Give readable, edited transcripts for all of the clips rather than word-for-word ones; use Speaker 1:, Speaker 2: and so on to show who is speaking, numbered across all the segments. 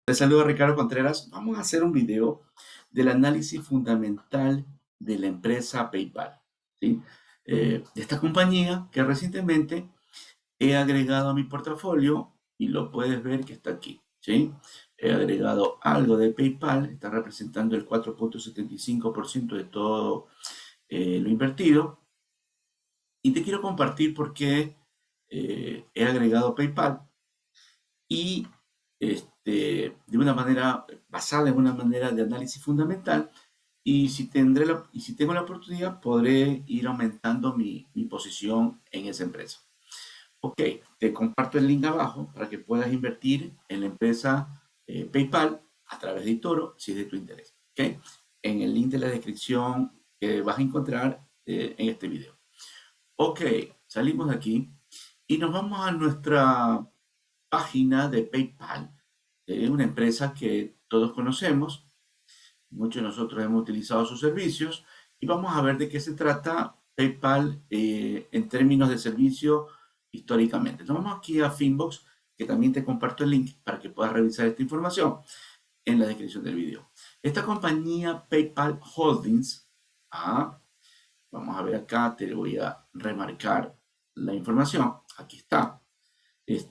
Speaker 1: Les saludo a Ricardo Contreras. Vamos a hacer un video del análisis fundamental de la empresa PayPal, ¿sí? De esta compañía que recientemente he agregado a mi portafolio y lo puedes ver que está aquí, ¿sí? He agregado algo de PayPal, está representando el 4.75% de todo lo invertido. Y te quiero compartir por qué he agregado PayPal y de una manera basada en una manera de análisis fundamental. Y si tengo la oportunidad, podré ir aumentando mi posición en esa empresa. Ok, te comparto el link abajo para que puedas invertir en la empresa PayPal a través de Toro si es de tu interés. Ok, en el link de la descripción que vas a encontrar en este video. Ok, salimos de aquí y nos vamos a nuestra página de PayPal, una empresa que todos conocemos, muchos de nosotros hemos utilizado sus servicios y vamos a ver de qué se trata PayPal en términos de servicio históricamente. Nos vamos aquí a Finbox, que también te comparto el link para que puedas revisar esta información en la descripción del video. Esta compañía PayPal Holdings, vamos a ver acá, te voy a remarcar la información, aquí está. Es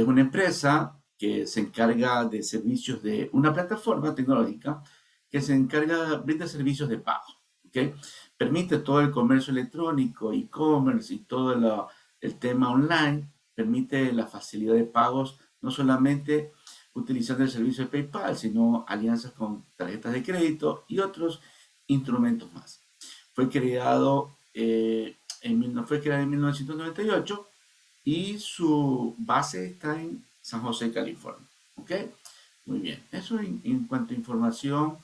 Speaker 1: una empresa que se encarga de servicios de una plataforma tecnológica que se encarga, brinda servicios de pago, ¿ok? Permite todo el comercio electrónico, e-commerce y todo el tema online, permite la facilidad de pagos, no solamente utilizando el servicio de PayPal, sino alianzas con tarjetas de crédito y otros instrumentos más. Fue creado en 1998 y su base está en San José, California. ¿Ok? Muy bien. Eso en cuanto a información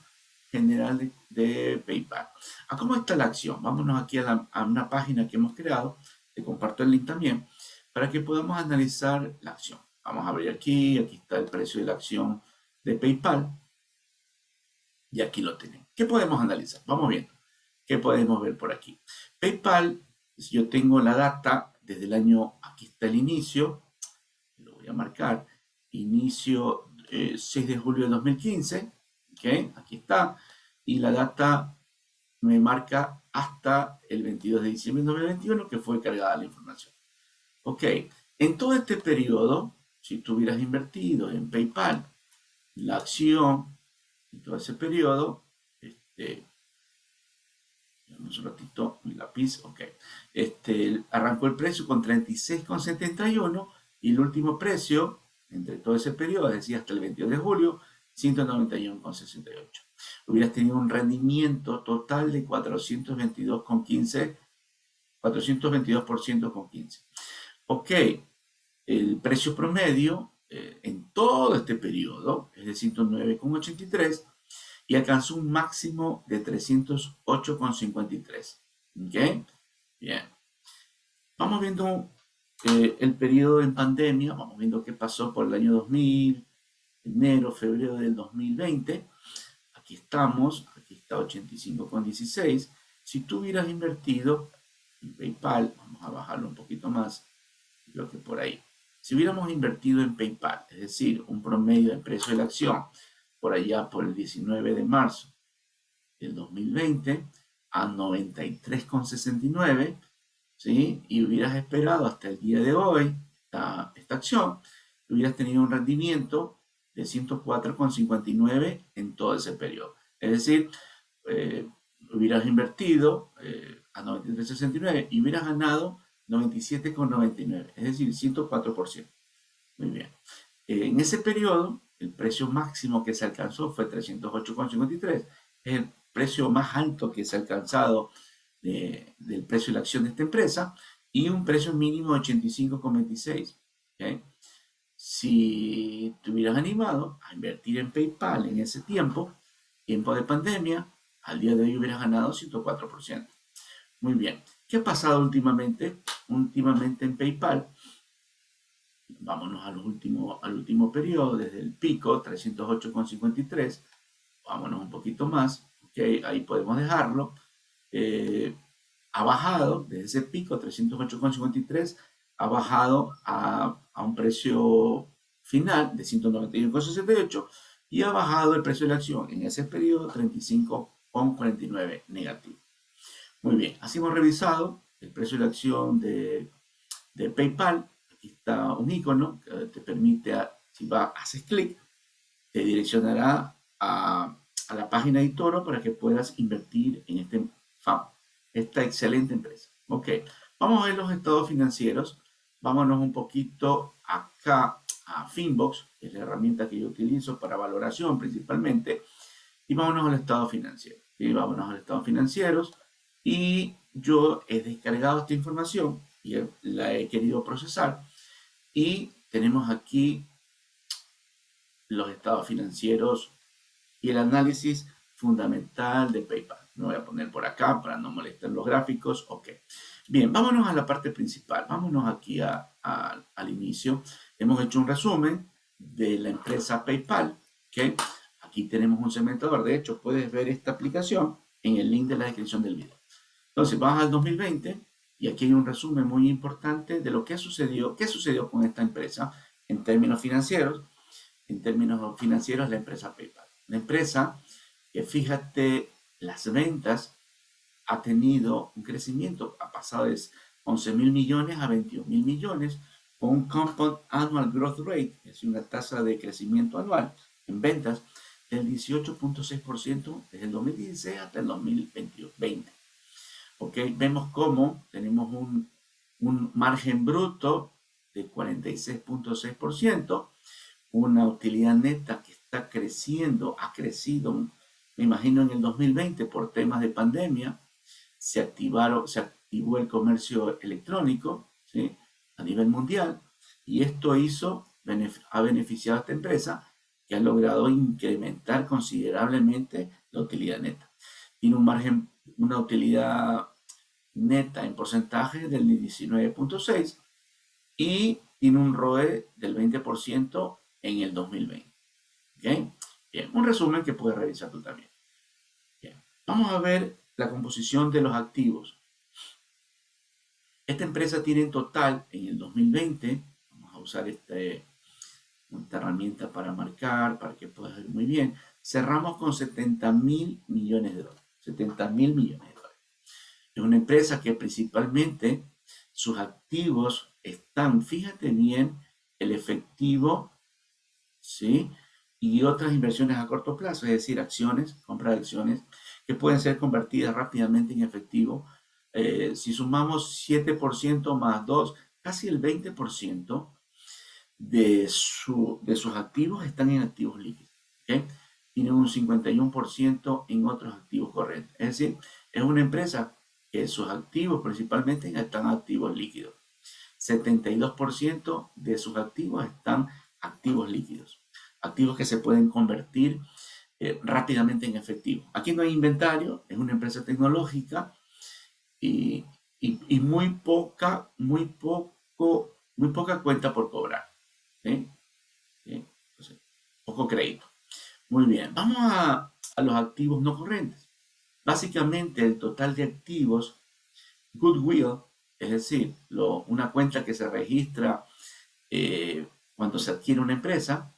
Speaker 1: general de PayPal. ¿Cómo está la acción? Vámonos aquí a una página que hemos creado. Te comparto el link también para que podamos analizar la acción. Vamos a ver aquí. Aquí está el precio de la acción de PayPal. Y aquí lo tenemos. ¿Qué podemos analizar? Vamos viendo. ¿Qué podemos ver por aquí? PayPal, si yo tengo la data desde el año, aquí está el inicio, lo voy a marcar, inicio 6 de julio de 2015, ¿ok? Aquí está, y la data me marca hasta el 22 de diciembre de 2021 que fue cargada la información. Ok, en todo este periodo, si tú hubieras invertido en PayPal, la acción, en todo ese periodo, un ratito, mi lápiz, ok. Arrancó el precio con 36,71 y el último precio entre todo ese periodo, es decir, hasta el 22 de julio, 191,68. Hubieras tenido un rendimiento total de 422,15, 422% con 15. Ok, el precio promedio en todo este periodo es de 109,83 y alcanzó un máximo de 308,53. ¿Ok? Bien. Vamos viendo el periodo en pandemia, vamos viendo qué pasó por el año 2000, enero, febrero del 2020. Aquí estamos, aquí está 85,16. Si tú hubieras invertido en PayPal, vamos a bajarlo un poquito más, creo que por ahí. Si hubiéramos invertido en PayPal, es decir, un promedio del precio de la acción por allá por el 19 de marzo del 2020 a 93,69, ¿sí? Y hubieras esperado hasta el día de hoy esta acción, hubieras tenido un rendimiento de 104,59 en todo ese periodo. Es decir, eh, hubieras invertido a 93,69 y hubieras ganado 97,99, es decir, 104%. Muy bien. En ese periodo, el precio máximo que se alcanzó fue 308,53. Es el precio más alto que se ha alcanzado del precio de la acción de esta empresa y un precio mínimo de 85,26. ¿Okay? Si te hubieras animado a invertir en PayPal en ese tiempo de pandemia, al día de hoy hubieras ganado 104%. Muy bien. ¿Qué ha pasado últimamente? Últimamente en PayPal, vámonos al último periodo, desde el pico, 308,53, vámonos un poquito más, ok, ahí podemos dejarlo. Ha bajado desde ese pico, 308,53, ha bajado a un precio final de 191,68 y ha bajado el precio de la acción en ese periodo 35,49 negativo. Muy bien, así hemos revisado el precio de la acción de PayPal. Aquí está un icono que te permite, si haces clic, te direccionará a la página de Toro para que puedas invertir en esta excelente empresa. Ok, vamos a ver los estados financieros. Vámonos un poquito acá a Finbox, que es la herramienta que yo utilizo para valoración principalmente, y vámonos al estado financiero. Y vámonos al estado financieros. Y yo he descargado esta información y la he querido procesar. Y tenemos aquí los estados financieros y el análisis fundamental de PayPal. Me voy a poner por acá para no molestar los gráficos. Ok. Bien, vámonos a la parte principal. Vámonos aquí al inicio. Hemos hecho un resumen de la empresa PayPal. ¿Ok? Aquí tenemos un segmentador. De hecho, puedes ver esta aplicación en el link de la descripción del video. Entonces, vamos al 2020 y aquí hay un resumen muy importante de lo que sucedió, qué sucedió con esta empresa en términos financieros. En términos financieros, la empresa PayPal. La empresa, que fíjate, las ventas ha tenido un crecimiento, ha pasado de 11.000 millones a 21.000 millones, con un Compound Annual Growth Rate, es decir, una tasa de crecimiento anual en ventas del 18,6% desde el 2016 hasta el 2020. ¿Ok? Vemos cómo tenemos un margen bruto de 46,6%, una utilidad neta que está creciendo, ha crecido, me imagino en el 2020 por temas de pandemia, se activó el comercio electrónico, ¿sí? A nivel mundial, y esto ha beneficiado a esta empresa que ha logrado incrementar considerablemente la utilidad neta. Tiene un margen, una utilidad neta en porcentaje del 19,6 y tiene un ROE del 20% en el 2020. ¿Okay? Bien, un resumen que puedes revisar tú también. Bien. Vamos a ver la composición de los activos. Esta empresa tiene en total en el 2020, vamos a usar esta herramienta para marcar, para que puedas ver muy bien, cerramos con 70.000 millones de dólares. 70.000 millones de dólares. Es una empresa que principalmente sus activos están, fíjate bien, el efectivo, ¿sí? Y otras inversiones a corto plazo, es decir, acciones, compra de acciones, que pueden ser convertidas rápidamente en efectivo. Si sumamos 7% más 2, casi el 20% de sus activos están en activos líquidos. ¿Okay? Tienen un 51% en otros activos corrientes. Es decir, es una empresa que sus activos principalmente están activos líquidos. 72% de sus activos están activos líquidos. Activos que se pueden convertir rápidamente en efectivo. Aquí no hay inventario, es una empresa tecnológica y, muy poca cuenta por cobrar. ¿Sí? ¿Sí? Entonces, poco crédito. Muy bien, vamos a los activos no corrientes. Básicamente el total de activos goodwill, es decir, una cuenta que se registra cuando se adquiere una empresa,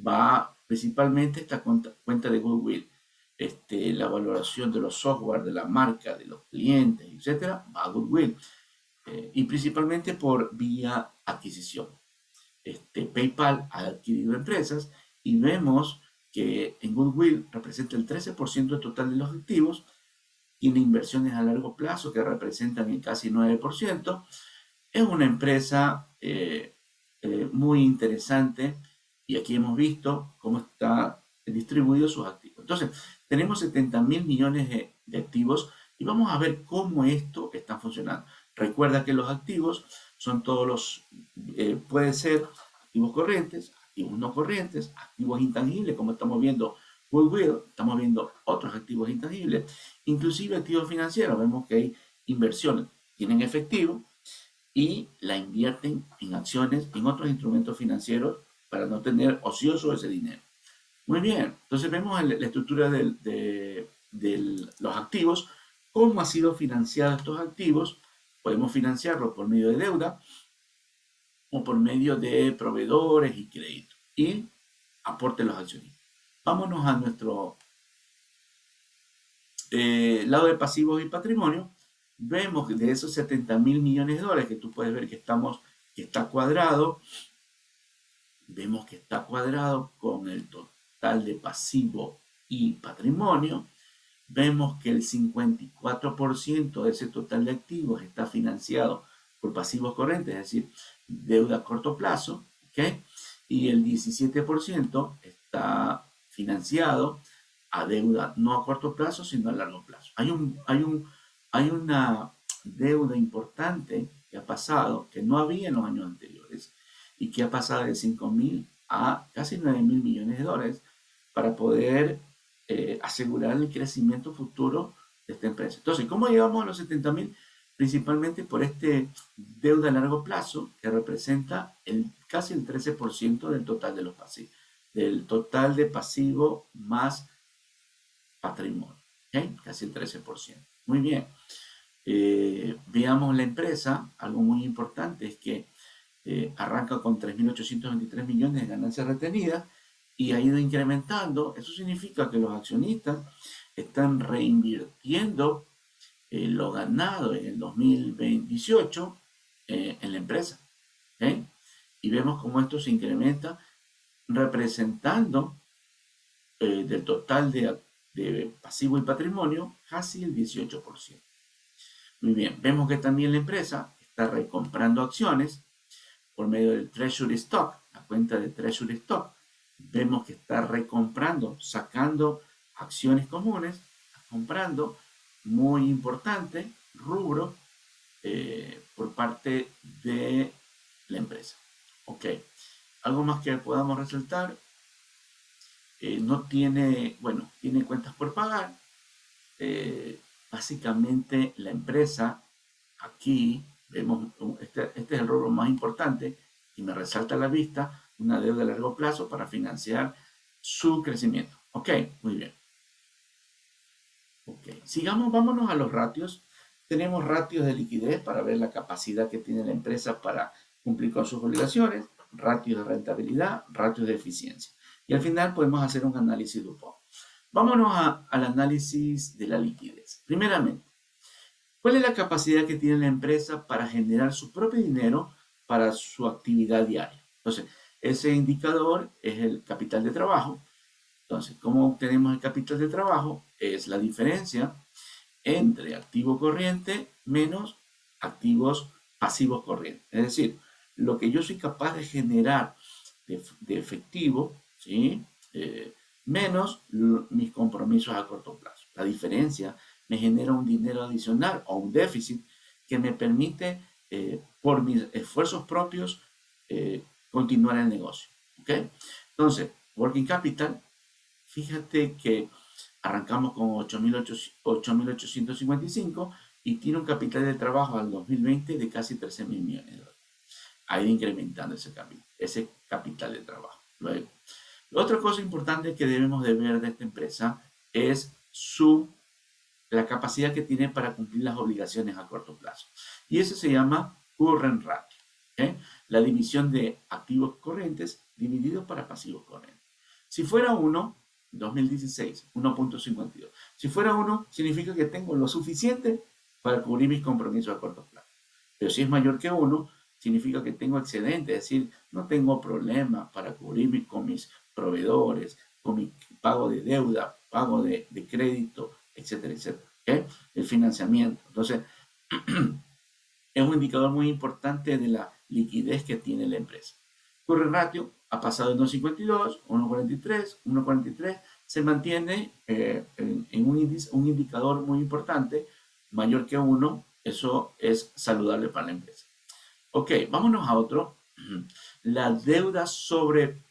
Speaker 1: va principalmente esta cuenta de goodwill. La valoración de los software, de la marca, de los clientes, etcétera, va a goodwill. Y principalmente por vía adquisición. PayPal ha adquirido empresas y vemos que en goodwill representa el 13% total de los activos, tiene inversiones a largo plazo que representan el casi 9%. Es una empresa muy interesante y aquí hemos visto cómo está distribuido sus activos. Entonces, tenemos 70.000 millones de activos y vamos a ver cómo esto está funcionando. Recuerda que los activos son todos los, pueden ser activos corrientes, activos no corrientes, activos intangibles, como estamos viendo goodwill, estamos viendo otros activos intangibles, inclusive activos financieros. Vemos que hay inversiones, tienen efectivo, y la invierten en acciones, en otros instrumentos financieros para no tener ocioso ese dinero. Muy bien, entonces vemos la estructura de los activos, cómo ha sido financiado estos activos. Podemos financiarlos por medio de deuda, o por medio de proveedores y crédito. Y aporte de los accionistas. Vámonos a nuestro lado de pasivos y patrimonio. Vemos que de esos 70.000 millones de dólares que tú puedes ver que está cuadrado, vemos que está cuadrado con el total de pasivo y patrimonio. Vemos que el 54% de ese total de activos está financiado por pasivos corrientes, es decir, deuda a corto plazo, ¿ok? Y el 17% está financiado a deuda no a corto plazo, sino a largo plazo. Hay una deuda importante que ha pasado, que no había en los años anteriores, y que ha pasado de 5.000 a casi 9.000 millones de dólares para poder asegurar el crecimiento futuro de esta empresa. Entonces, ¿cómo llegamos a los 70.000? Principalmente por este deuda a largo plazo que representa casi el 13% del total de los pasivos, del total de pasivo más patrimonio, ¿okay? Casi el 13%. Muy bien. Veamos la empresa. Algo muy importante es que arranca con 3.823 millones de ganancias retenidas y ha ido incrementando. Eso significa que los accionistas están reinvirtiendo lo ganado en el 2018 en la empresa. ¿Okay? Y vemos cómo esto se incrementa representando del total de pasivo y patrimonio casi el 18%. Muy bien, vemos que también la empresa está recomprando acciones por medio del Treasury Stock, la cuenta de Treasury Stock. Vemos que está recomprando, sacando acciones comunes, comprando, muy importante, rubro por parte de la empresa. Ok, algo más que podamos resaltar. No tiene, bueno, tiene cuentas por pagar. Básicamente la empresa, aquí vemos, este es el rubro más importante y me resalta a la vista, una deuda a largo plazo para financiar su crecimiento. Ok, muy bien. Ok, sigamos, vámonos a los ratios. Tenemos ratios de liquidez para ver la capacidad que tiene la empresa para cumplir con sus obligaciones, ratios de rentabilidad, ratios de eficiencia. Y al final podemos hacer un análisis DuPont. Vámonos al análisis de la liquidez. Primeramente, ¿cuál es la capacidad que tiene la empresa para generar su propio dinero para su actividad diaria? Entonces, ese indicador es el capital de trabajo. Entonces, ¿cómo obtenemos el capital de trabajo? Es la diferencia entre activo corriente menos activos pasivos corrientes. Es decir, lo que yo soy capaz de generar de efectivo, ¿sí? Menos mis compromisos a corto plazo. La diferencia me genera un dinero adicional o un déficit que me permite, por mis esfuerzos propios, continuar el negocio. ¿Okay? Entonces, working capital, fíjate que arrancamos con 8.855 y tiene un capital de trabajo al 2020 de casi 13.000 millones de dólares. Ha ido incrementando ese capital de trabajo. Luego, otra cosa importante que debemos de ver de esta empresa es la capacidad que tiene para cumplir las obligaciones a corto plazo. Y eso se llama current ratio. ¿Okay? La división de activos corrientes dividido para pasivos corrientes. Si fuera 1, 2016, 1.52. Si fuera 1, significa que tengo lo suficiente para cubrir mis compromisos a corto plazo. Pero si es mayor que 1, significa que tengo excedente, es decir, no tengo problema para cubrir con mis proveedores, con mi pago de deuda, pago de crédito, etcétera, etcétera. ¿Okay? El financiamiento. Entonces, es un indicador muy importante de la liquidez que tiene la empresa. Current ratio ha pasado de 1.52, 1.43, 1.43, se mantiene en un indicador muy importante, mayor que 1, eso es saludable para la empresa. Ok, vámonos a otro. La deuda sobre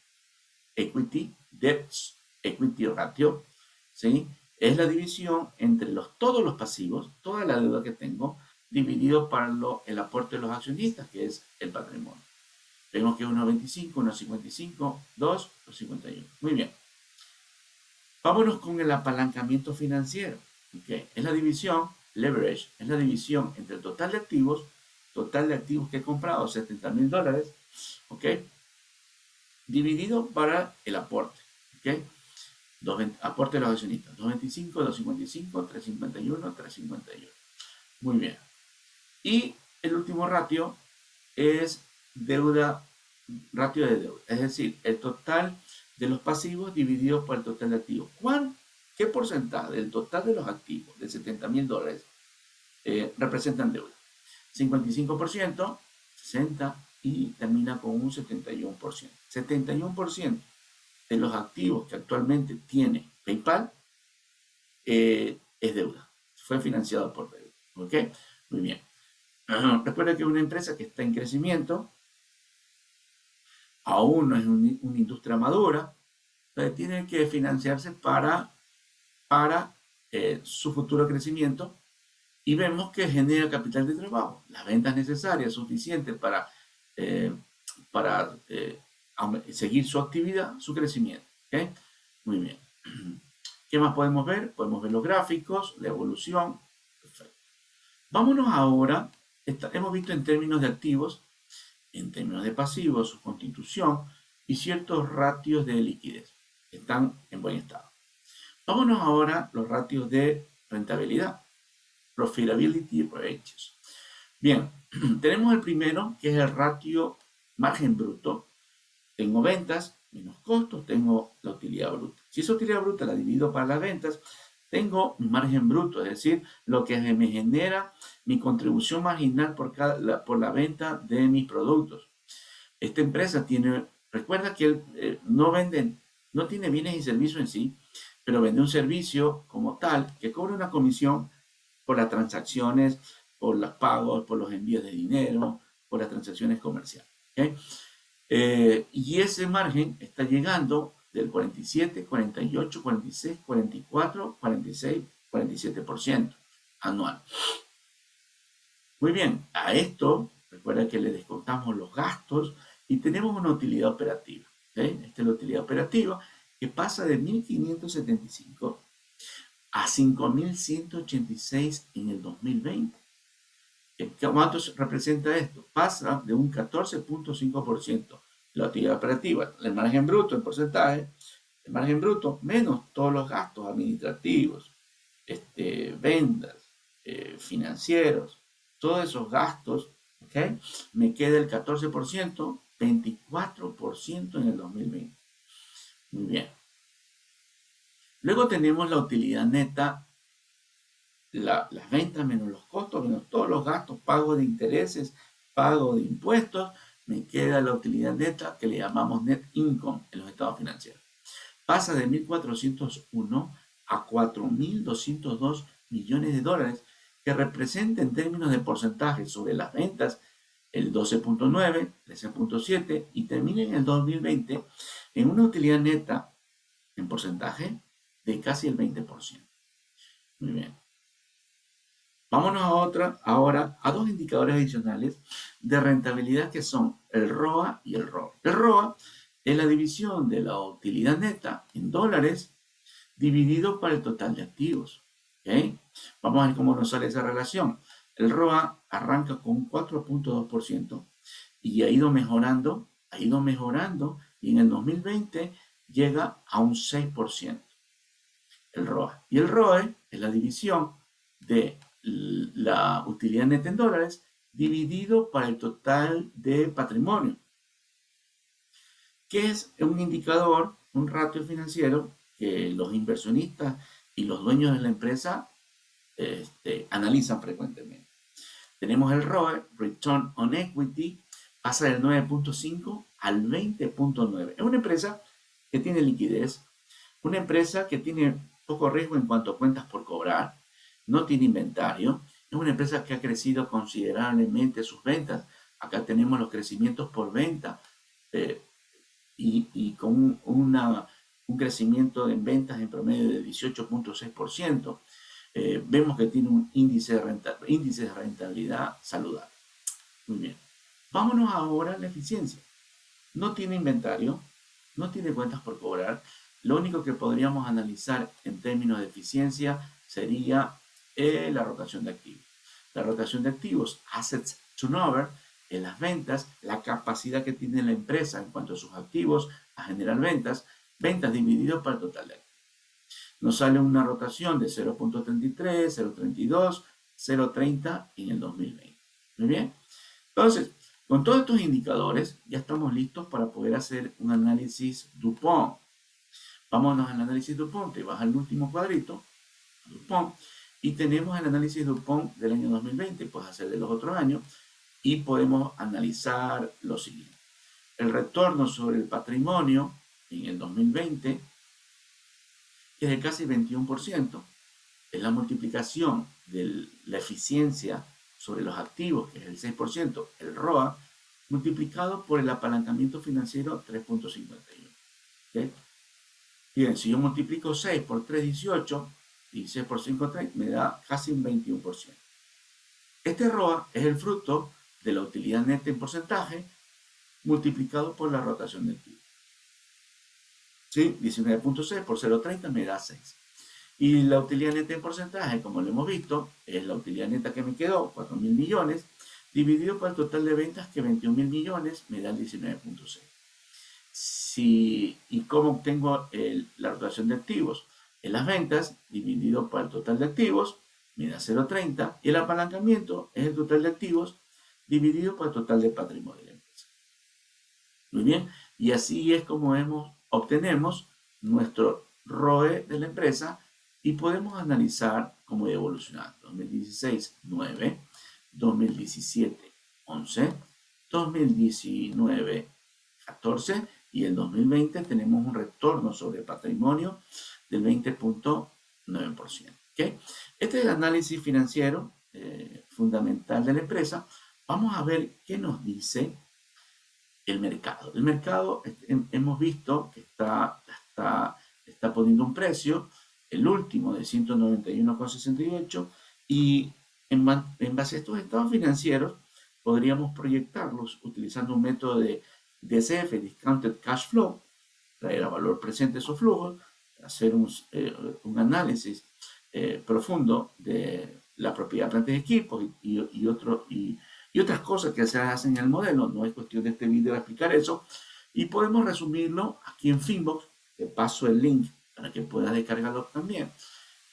Speaker 1: equity, debts equity ratio, ¿sí? Es la división entre todos los pasivos, toda la deuda que tengo, dividido para el aporte de los accionistas, que es el patrimonio. Vemos que es 1.25, 1.55, 2, 2.51. Muy bien. Vámonos con el apalancamiento financiero. ¿Okay? Es la división, leverage, es la división entre el total de activos que he comprado, 70.000 dólares, ¿ok? Dividido para el aporte, ¿ok? Aporte de los accionistas, 225, 255, 351, 351. Muy bien. Y el último ratio es ratio de deuda, es decir, el total de los pasivos dividido por el total de activos. ¿Qué porcentaje del total de los activos de $70,000 representan deuda? 55%, 60% y termina con un 71%. 71% de los activos que actualmente tiene PayPal es deuda. Fue financiado por deuda. ¿Ok? Muy bien. Recuerda que una empresa que está en crecimiento, aún no es una industria madura, tiene que financiarse para su futuro crecimiento, y vemos que genera capital de trabajo, las ventas necesarias, suficientes eh, para seguir su actividad, su crecimiento. ¿Okay? Muy bien. ¿Qué más podemos ver? Podemos ver los gráficos, la evolución. Perfecto. Vámonos ahora, hemos visto en términos de activos, en términos de pasivos, su constitución y ciertos ratios de liquidez. Están en buen estado. Vámonos ahora a los ratios de rentabilidad. Profitability Ratios. Bien, tenemos el primero, que es el ratio margen bruto. Tengo ventas menos costos, tengo la utilidad bruta. Si esa utilidad bruta la divido para las ventas, tengo mi margen bruto, es decir, lo que me genera mi contribución marginal por la venta de mis productos. Esta empresa recuerda que no tiene bienes y servicios en sí, pero vende un servicio como tal que cobra una comisión por las transacciones, por los pagos, por los envíos de dinero, por las transacciones comerciales. ¿Okay? Y ese margen está llegando del 47, 48, 46, 44, 46, 47% anual. Muy bien, a esto, recuerda que le descontamos los gastos y tenemos una utilidad operativa. ¿Okay? Esta es la utilidad operativa que pasa de 1.575 a 5.186 en el 2020. ¿Cuánto representa esto? Pasa de un 14.5% la utilidad operativa, el margen bruto en porcentaje, el margen bruto menos todos los gastos administrativos, ventas, financieros, todos esos gastos, ¿okay? Me queda el 14%, 24% en el 2020. Muy bien. Luego tenemos la utilidad neta, las ventas menos los costos, menos todos los gastos, pago de intereses, pago de impuestos, me queda la utilidad neta que le llamamos net income en los estados financieros. Pasa de 1.401 a 4.202 millones de dólares, que representa en términos de porcentaje sobre las ventas el 12.9, 13.7 y termina en el 2020 en una utilidad neta en porcentaje de casi el 20%. Muy bien. Vámonos ahora a dos indicadores adicionales de rentabilidad que son el ROA y el ROE. El ROA es la división de la utilidad neta en dólares dividido por el total de activos. ¿Okay? Vamos a ver cómo nos sale esa relación. El ROA arranca con un 4.2% y ha ido mejorando y en el 2020 llega a un 6%. El ROA. Y el ROE es la división de la utilidad neta en dólares dividido por el total de patrimonio, que es un indicador, un ratio financiero que los inversionistas y los dueños de la empresa analizan frecuentemente. Tenemos el ROE, Return on Equity, pasa del 9.5 al 20.9. Es una empresa que tiene liquidez, una empresa que tiene poco riesgo en cuanto a cuentas por cobrar, no tiene inventario, es una empresa que ha crecido considerablemente sus ventas. Acá tenemos los crecimientos por venta y con un crecimiento en ventas en promedio de 18.6%. Vemos que tiene un índice de rentabilidad saludable. Muy bien. Vámonos ahora a la eficiencia. No tiene inventario, no tiene cuentas por cobrar. Lo único que podríamos analizar en términos de eficiencia sería la rotación de activos. La rotación de activos, assets turnover, en las ventas, la capacidad que tiene la empresa en cuanto a sus activos a generar ventas, ventas dividido por el total de activos. Nos sale una rotación de 0.33, 0.32, 0.30 en el 2020. Muy bien. Entonces, con todos estos indicadores, ya estamos listos para poder hacer un análisis DuPont. Vámonos al análisis DuPont, te vas al último cuadrito, DuPont, y tenemos el análisis DuPont del año 2020, puedes hacer de los otros años, y podemos analizar lo siguiente. El retorno sobre el patrimonio en el 2020 es de casi 21%, es la multiplicación de la eficiencia sobre los activos, que es el 6%, el ROA, multiplicado por el apalancamiento financiero 3.51. ¿Okay? Bien, si yo multiplico 6 por 3, 18, y 6 por 5, 3, me da casi un 21%. Este ROA es el fruto de la utilidad neta en porcentaje multiplicado por la rotación de activos. ¿Sí? 19.6 por 0.30 me da 6. Y la utilidad neta en porcentaje, como lo hemos visto, es la utilidad neta que me quedó, 4.000 millones, dividido por el total de ventas, que 21.000 millones, me da el 19.6. ¿Y cómo obtengo la rotación de activos? En las ventas, dividido por el total de activos, me da 0.30, y el apalancamiento es el total de activos dividido por el total de patrimonio de la empresa. Muy bien, y así es como obtenemos nuestro ROE de la empresa y podemos analizar cómo ha evolucionado. 2016, 9, 2017, 11, 2019, 14, y en 2020 tenemos un retorno sobre patrimonio del 20.9%. ¿Okay? Este es el análisis financiero fundamental de la empresa. Vamos a ver qué nos dice el mercado. El mercado hemos visto que está poniendo un precio, el último de 191,68, y en base a estos estados financieros podríamos proyectarlos utilizando un método de DCF, Discounted Cash Flow, traer a valor presente esos flujos, hacer un análisis profundo de la propiedad de plantas y equipos y otras cosas que se hacen en el modelo. No es cuestión de este video explicar eso. Y podemos resumirlo aquí en Finbox. Te paso el link para que puedas descargarlo también.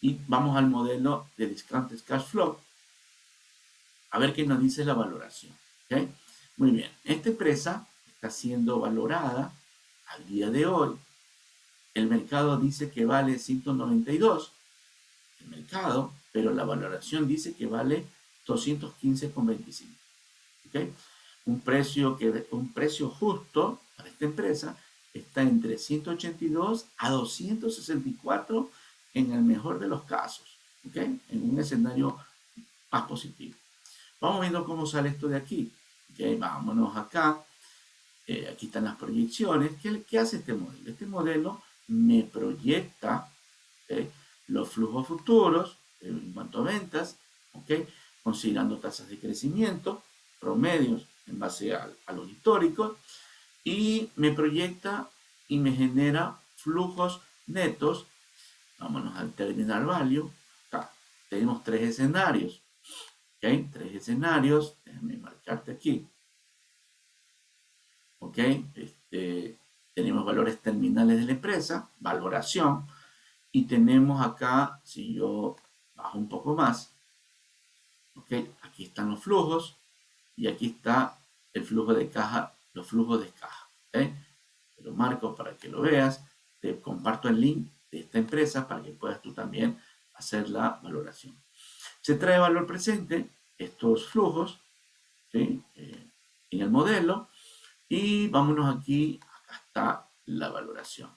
Speaker 1: Y vamos al modelo de Discounted Cash Flow. A ver qué nos dice la valoración. ¿Okay? Muy bien. Esta empresa está siendo valorada al día de hoy. El mercado dice que vale 192. El mercado, pero la valoración dice que vale 215,25. ¿Okay? Un precio justo para esta empresa está entre 182 a 264 en el mejor de los casos, ¿okay? En un escenario más positivo. Vamos viendo cómo sale esto de aquí. ¿Okay? Vámonos acá. Aquí están las proyecciones. ¿Qué hace este modelo? Este modelo me proyecta, ¿okay?, los flujos futuros en cuanto a ventas, ¿okay?, considerando tasas de crecimiento, promedios en base a los históricos, y me proyecta y me genera flujos netos. Vámonos al terminal value. Acá tenemos tres escenarios. ¿Okay? Tres escenarios. Déjame marcarte aquí. ¿Ok? Tenemos valores terminales de la empresa, valoración, y tenemos acá, si yo bajo un poco más, ¿ok?, aquí están los flujos, y aquí está el flujo de caja, los flujos de caja. ¿Okay? Te lo marco para que lo veas. Te comparto el link de esta empresa para que puedas tú también hacer la valoración. Se trae valor presente estos flujos, ¿sí?, en el modelo, y vámonos aquí. Acá está la valoración.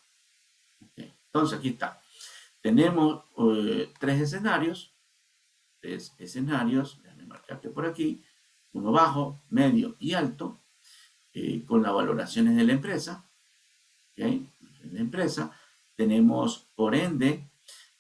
Speaker 1: ¿Okay? Entonces aquí está. Tenemos tres escenarios. Déjame marcarte por aquí. Uno bajo, medio y alto, con las valoraciones de la empresa. ¿Okay? La empresa. Tenemos, por ende,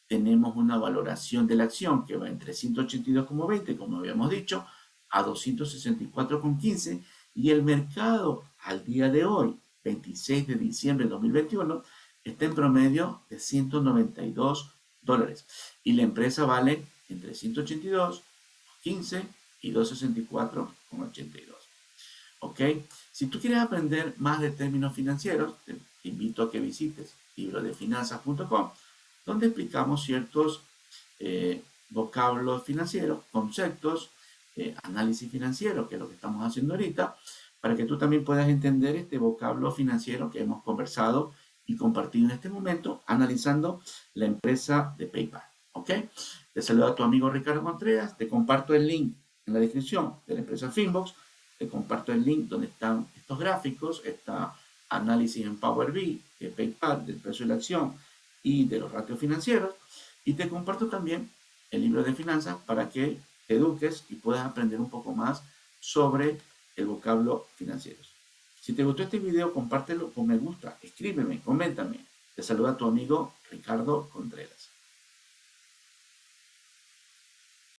Speaker 1: tenemos una valoración de la acción que va entre 182,20, como habíamos dicho, a 264,15, y el mercado al día de hoy, 26 de diciembre de 2021, está en promedio de $192, y la empresa vale entre 182,15 y 264,82. ¿ok? Si tú quieres aprender más de términos financieros, te invito a que visites librodefinanzas.com, donde explicamos ciertos vocablos financieros, conceptos, análisis financiero, que es lo que estamos haciendo ahorita, para que tú también puedas entender este vocablo financiero que hemos conversado y compartido en este momento, analizando la empresa de PayPal, ¿ok? Te saluda a tu amigo Ricardo Contreras, te comparto el link en la descripción de la empresa Finbox, te comparto el link donde están estos gráficos, está análisis en Power BI de PayPal, del precio de la acción y de los ratios financieros, y te comparto también el libro de finanzas para que te eduques y puedas aprender un poco más sobre el vocablo financiero. Si te gustó este video, compártelo con me gusta, escríbeme, coméntame. Te saluda tu amigo Ricardo Contreras.